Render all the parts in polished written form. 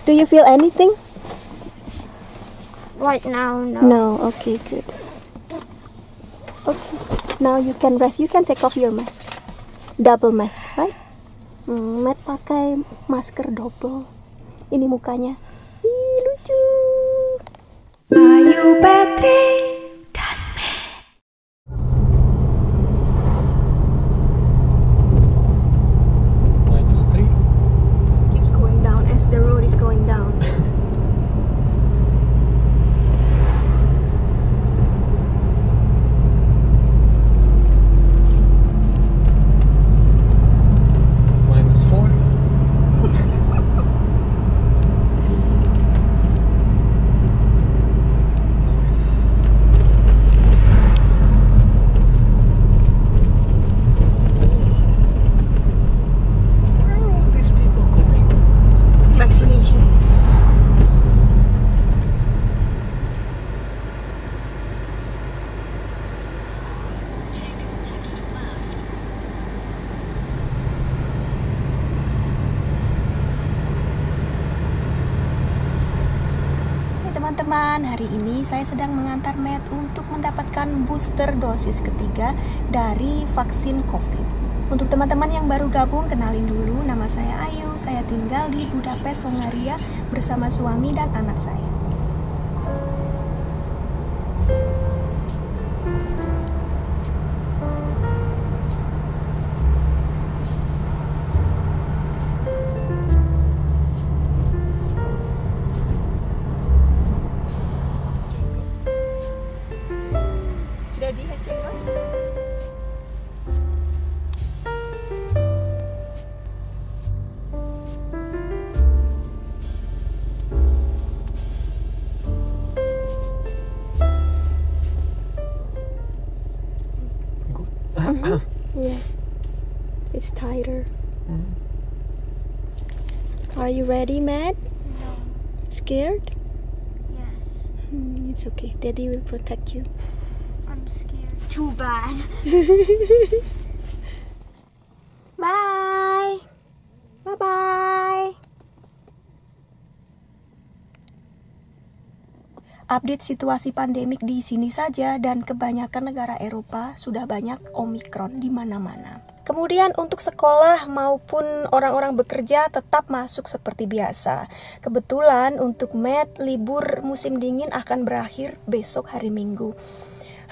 Do you feel anything? Right now, no. No. Okay, good. Okay. Now you can rest. You can take off your mask. Double mask, right? Matt pakai masker double. Ini mukanya. Ih, lucu. Ayu Patrick dan Matt. -3. Keeps going down as the road is going down. -4. Nice. Where are all these people going? Vaccination. Teman-teman, hari ini saya sedang mengantar Matt untuk mendapatkan booster dosis ketiga dari vaksin COVID. Untuk teman-teman yang baru gabung, kenalin dulu, nama saya Ayu. Saya tinggal di Budapest, Hongaria bersama suami dan anak saya. Daddy has your one? Yeah, it's tighter. Are you ready, Matt? No. Scared? Yes. It's okay. Daddy will protect you. I'm scared. Too bad. Bye. Bye-bye. Update situasi pandemik di sini saja dan kebanyakan negara Eropa sudah banyak Omikron di mana-mana. Kemudian untuk sekolah maupun orang-orang bekerja tetap masuk seperti biasa. Kebetulan untuk Matt, libur musim dingin akan berakhir besok hari Minggu.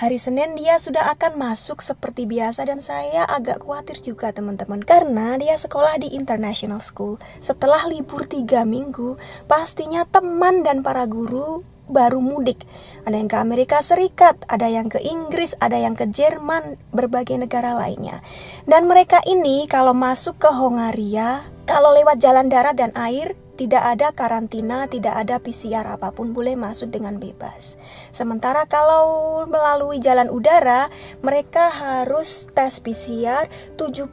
Hari Senin dia sudah akan masuk seperti biasa dan saya agak khawatir juga teman-teman. Karena dia sekolah di international school. Setelah libur 3 minggu, pastinya teman dan para guru baru mudik. Ada yang ke Amerika Serikat, ada yang ke Inggris, ada yang ke Jerman, berbagai negara lainnya. Dan mereka ini kalau masuk ke Hongaria, kalau lewat jalan darat dan air, tidak ada karantina, tidak ada PCR apapun, boleh masuk dengan bebas. Sementara kalau melalui jalan udara, mereka harus tes PCR 72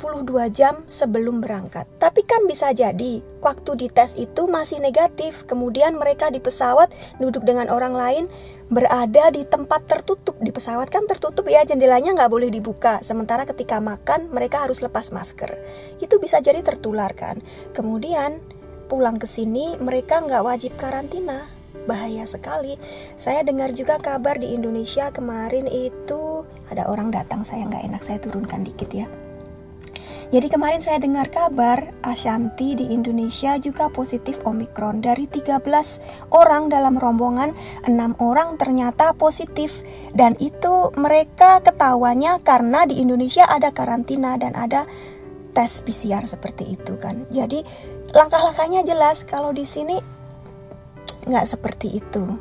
jam sebelum berangkat. Tapi kan bisa jadi, waktu dites itu masih negatif, kemudian mereka di pesawat duduk dengan orang lain, berada di tempat tertutup. Di pesawat kan tertutup ya, jendelanya nggak boleh dibuka. Sementara ketika makan, mereka harus lepas masker. Itu bisa jadi tertular kan. Kemudian pulang ke sini mereka nggak wajib karantina, bahaya sekali. Saya dengar juga kabar di Indonesia kemarin itu ada orang datang, saya nggak enak, saya turunkan dikit ya. Jadi kemarin saya dengar kabar Ashanti di Indonesia juga positif Omikron. Dari 13 orang dalam rombongan, 6 orang ternyata positif. Dan itu mereka ketawanya karena di Indonesia ada karantina dan ada tes PCR seperti itu kan. Jadi langkah-langkahnya jelas, kalau di sini nggak seperti itu.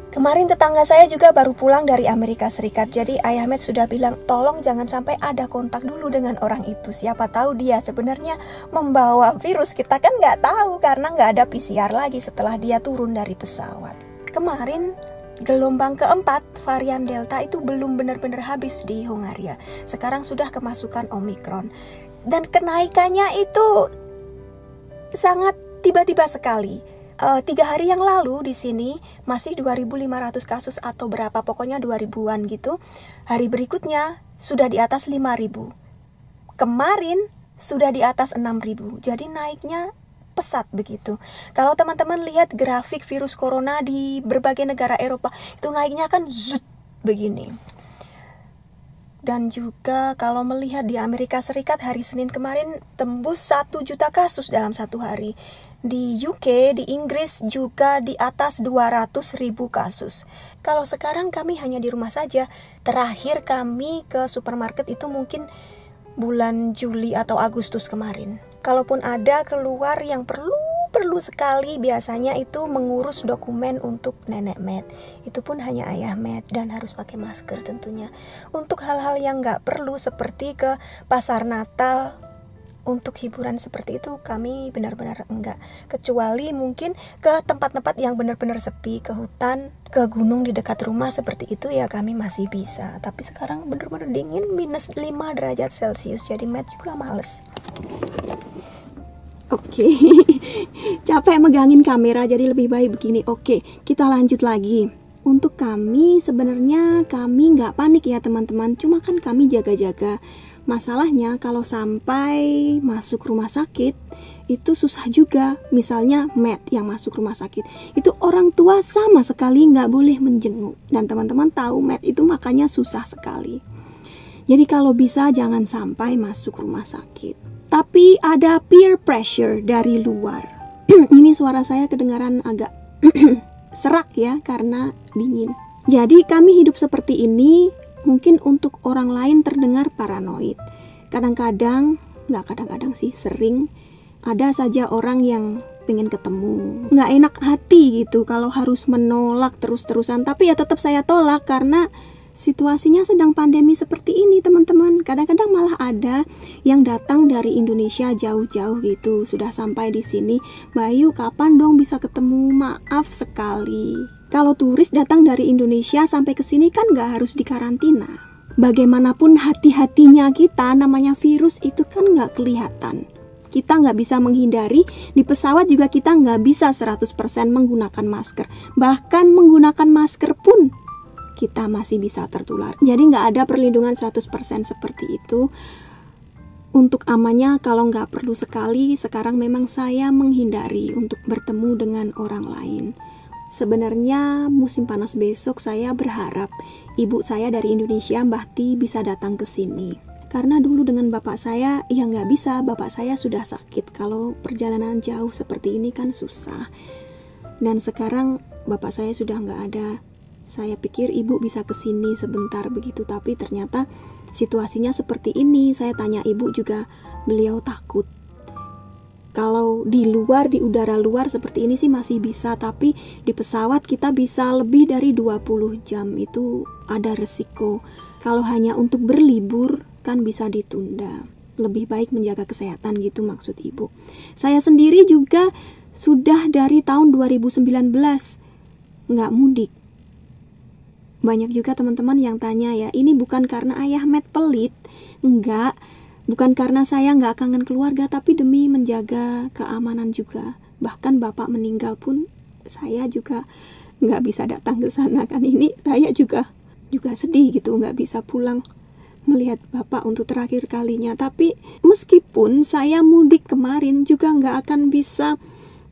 Kemarin tetangga saya juga baru pulang dari Amerika Serikat. Jadi Ayah Matt sudah bilang, tolong jangan sampai ada kontak dulu dengan orang itu. Siapa tahu dia sebenarnya membawa virus. Kita kan nggak tahu karena nggak ada PCR lagi setelah dia turun dari pesawat. Kemarin gelombang keempat varian Delta itu belum benar-benar habis di Hongaria. Sekarang sudah kemasukan Omikron. Dan kenaikannya itu sangat tiba-tiba sekali. 3 hari yang lalu di sini masih 2.500 kasus atau berapa, pokoknya 2000-an gitu. Hari berikutnya sudah di atas 5.000. Kemarin sudah di atas 6.000. Jadi naiknya pesat begitu. Kalau teman-teman lihat grafik virus corona di berbagai negara Eropa, itu naiknya kan zut begini. Dan juga kalau melihat di Amerika Serikat hari Senin kemarin tembus 1 juta kasus dalam satu hari. Di UK, di Inggris juga di atas 200.000 kasus. Kalau sekarang kami hanya di rumah saja. Terakhir kami ke supermarket itu mungkin bulan Juli atau Agustus kemarin. Kalaupun ada keluar yang perlu sekali, biasanya itu mengurus dokumen untuk nenek Matt. Itu pun hanya ayah Matt dan harus pakai masker tentunya. Untuk hal-hal yang nggak perlu seperti ke pasar Natal, untuk hiburan seperti itu kami benar-benar enggak. Kecuali mungkin ke tempat-tempat yang benar-benar sepi, ke hutan, ke gunung di dekat rumah seperti itu ya kami masih bisa. Tapi sekarang benar-benar dingin, minus 5 derajat Celcius, jadi Matt juga males. Oke, capek megangin kamera jadi lebih baik begini. Oke, kita lanjut lagi. Untuk kami sebenarnya kami nggak panik ya teman-teman, cuma kan kami jaga-jaga. Masalahnya kalau sampai masuk rumah sakit itu susah juga. Misalnya Matt yang masuk rumah sakit, itu orang tua sama sekali nggak boleh menjenguk. Dan teman-teman tahu Matt itu makanya susah sekali. Jadi kalau bisa jangan sampai masuk rumah sakit. Tapi ada peer pressure dari luar. Ini suara saya kedengaran agak serak ya karena dingin. Jadi kami hidup seperti ini mungkin untuk orang lain terdengar paranoid. Kadang-kadang, nggak kadang-kadang sih, sering ada saja orang yang pengen ketemu. Nggak enak hati gitu kalau harus menolak terus-terusan. Tapi ya tetap saya tolak karena situasinya sedang pandemi seperti ini teman-teman. Kadang-kadang malah ada yang datang dari Indonesia jauh-jauh gitu, sudah sampai di sini. Bayu, kapan dong bisa ketemu? Maaf sekali. Kalau turis datang dari Indonesia sampai ke sini kan nggak harus dikarantina. Bagaimanapun hati-hatinya kita, namanya virus itu kan nggak kelihatan. Kita nggak bisa menghindari, di pesawat juga kita nggak bisa 100% menggunakan masker. Bahkan menggunakan masker pun kita masih bisa tertular. Jadi nggak ada perlindungan 100% seperti itu. Untuk amannya kalau nggak perlu sekali, sekarang memang saya menghindari untuk bertemu dengan orang lain. Sebenarnya musim panas besok saya berharap ibu saya dari Indonesia, Mbah Ti, bisa datang ke sini. Karena dulu dengan bapak saya, ya nggak bisa, bapak saya sudah sakit. Kalau perjalanan jauh seperti ini kan susah. Dan sekarang bapak saya sudah nggak ada. Saya pikir ibu bisa kesini sebentar begitu, tapi ternyata situasinya seperti ini. Saya tanya ibu juga, beliau takut. Kalau di luar, di udara luar seperti ini sih masih bisa, tapi di pesawat kita bisa lebih dari 20 jam, itu ada resiko. Kalau hanya untuk berlibur kan bisa ditunda. Lebih baik menjaga kesehatan gitu maksud ibu. Saya sendiri juga sudah dari tahun 2019 nggak mudik. Banyak juga teman-teman yang tanya ya, ini bukan karena ayah Matt pelit. Enggak, bukan karena saya nggak kangen keluarga, tapi demi menjaga keamanan juga. Bahkan bapak meninggal pun saya juga nggak bisa datang ke sana kan. Ini saya juga sedih gitu, nggak bisa pulang melihat bapak untuk terakhir kalinya. Tapi meskipun saya mudik kemarin juga nggak akan bisa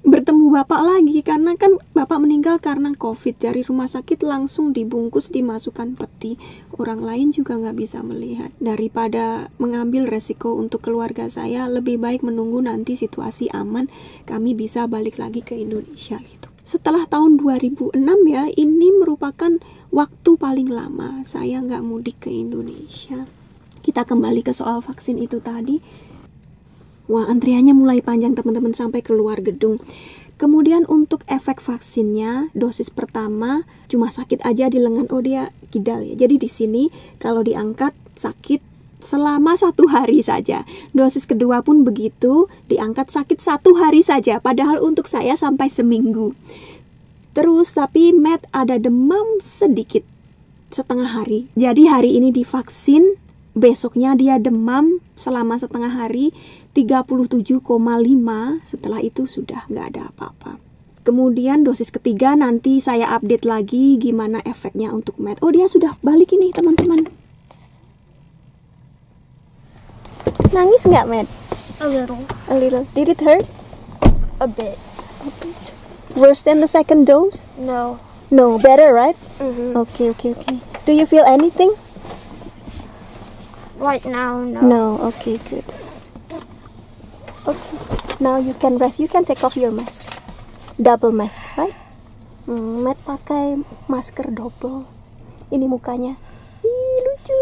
bertemu bapak lagi, karena kan bapak meninggal karena COVID. Dari rumah sakit langsung dibungkus, dimasukkan peti. Orang lain juga nggak bisa melihat. Daripada mengambil resiko untuk keluarga saya, lebih baik menunggu nanti situasi aman, kami bisa balik lagi ke Indonesia gitu. Setelah tahun 2006 ya, ini merupakan waktu paling lama saya nggak mudik ke Indonesia. Kita kembali ke soal vaksin itu tadi. Wah, antriannya mulai panjang teman-teman sampai keluar gedung. Kemudian untuk efek vaksinnya, dosis pertama cuma sakit aja di lengan. Oh, dia kidal ya. Jadi di sini kalau diangkat sakit selama 1 hari saja. Dosis kedua pun begitu, diangkat sakit 1 hari saja. Padahal untuk saya sampai seminggu. Terus tapi Matt ada demam sedikit setengah hari. Jadi hari ini divaksin, besoknya dia demam selama setengah hari 37,5, setelah itu sudah nggak ada apa-apa. Kemudian dosis ketiga nanti saya update lagi gimana efeknya untuk Matt. Oh, dia sudah balik ini teman-teman. Nangis nggak Matt? A little. A little. Did it hurt? A bit. Worse than the second dose? No. No, better, right? Mm-hmm. Okay. Do you feel anything? Right now, no. No, okay, good. Okay, now you can rest. You can take off your mask. Double mask, right? Matt pakai masker double. Ini mukanya. Ih, lucu.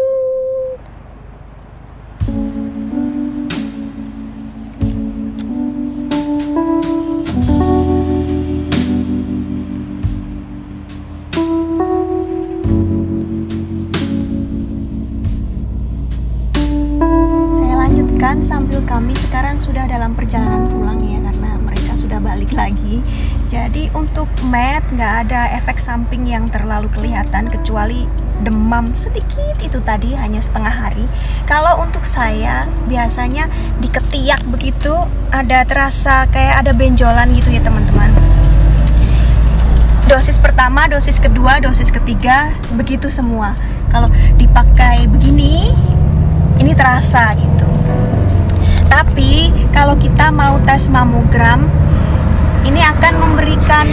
Sambil kami sekarang sudah dalam perjalanan pulang ya, karena mereka sudah balik lagi. Jadi untuk Matt nggak ada efek samping yang terlalu kelihatan kecuali demam sedikit itu tadi, hanya setengah hari. Kalau untuk saya biasanya di ketiak begitu ada terasa kayak ada benjolan gitu ya teman-teman. Dosis pertama, dosis kedua, dosis ketiga begitu semua. Kalau dipakai begini ini terasa gitu. Tapi kalau kita mau tes mamogram, ini akan memberikan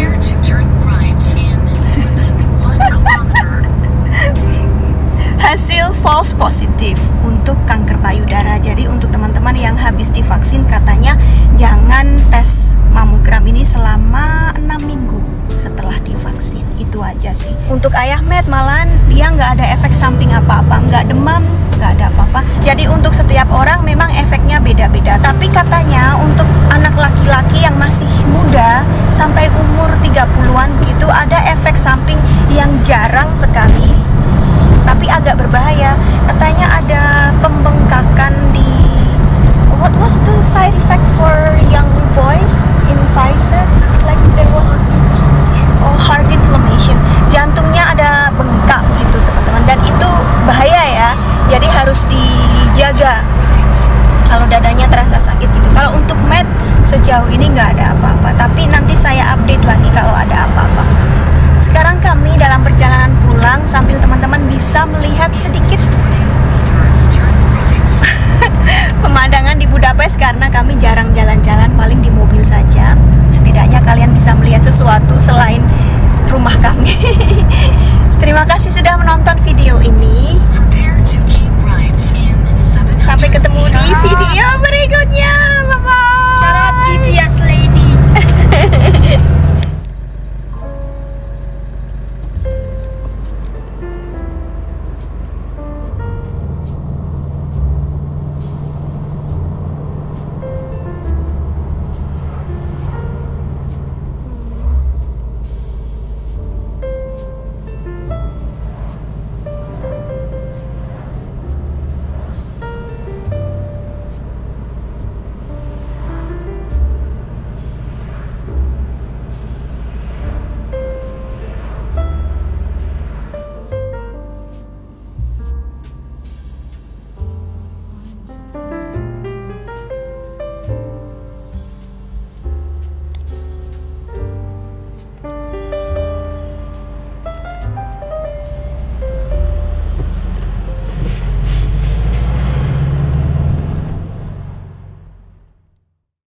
hasil false positif untuk kanker payudara. Jadi untuk teman-teman yang habis divaksin katanya jangan tes mamogram ini selama 6 minggu setelah divaksin. Itu aja sih. Untuk ayah Matt malahan dia nggak ada efek samping apa-apa, nggak demam, nggak ada apa-apa. Jadi untuk setiap orang memang efeknya beda-beda. Tapi katanya untuk anak laki-laki yang masih muda sampai umur 30-an begitu ada efek samping yang jarang sekali, tapi agak berbahaya. Katanya ada pembengkakan di what was the side effect for young boys in Pfizer? Like there was heart inflammation. Jantungnya ada bengkak gitu teman-teman, dan itu bahaya ya. Jadi harus dijaga kalau dadanya terasa sakit gitu. Kalau untuk Matt sejauh ini nggak ada apa-apa, tapi nanti saya update lagi kalau ada apa-apa. Sekarang kami dalam perjalanan pulang sambil teman-teman bisa melihat sedikit pemandangan di Budapest karena kami jarang jalan-jalan, paling di mobil saja. Setidaknya kalian bisa melihat sesuatu selain rumah kami. Terima kasih sudah menonton video ini. Sampai ketemu di video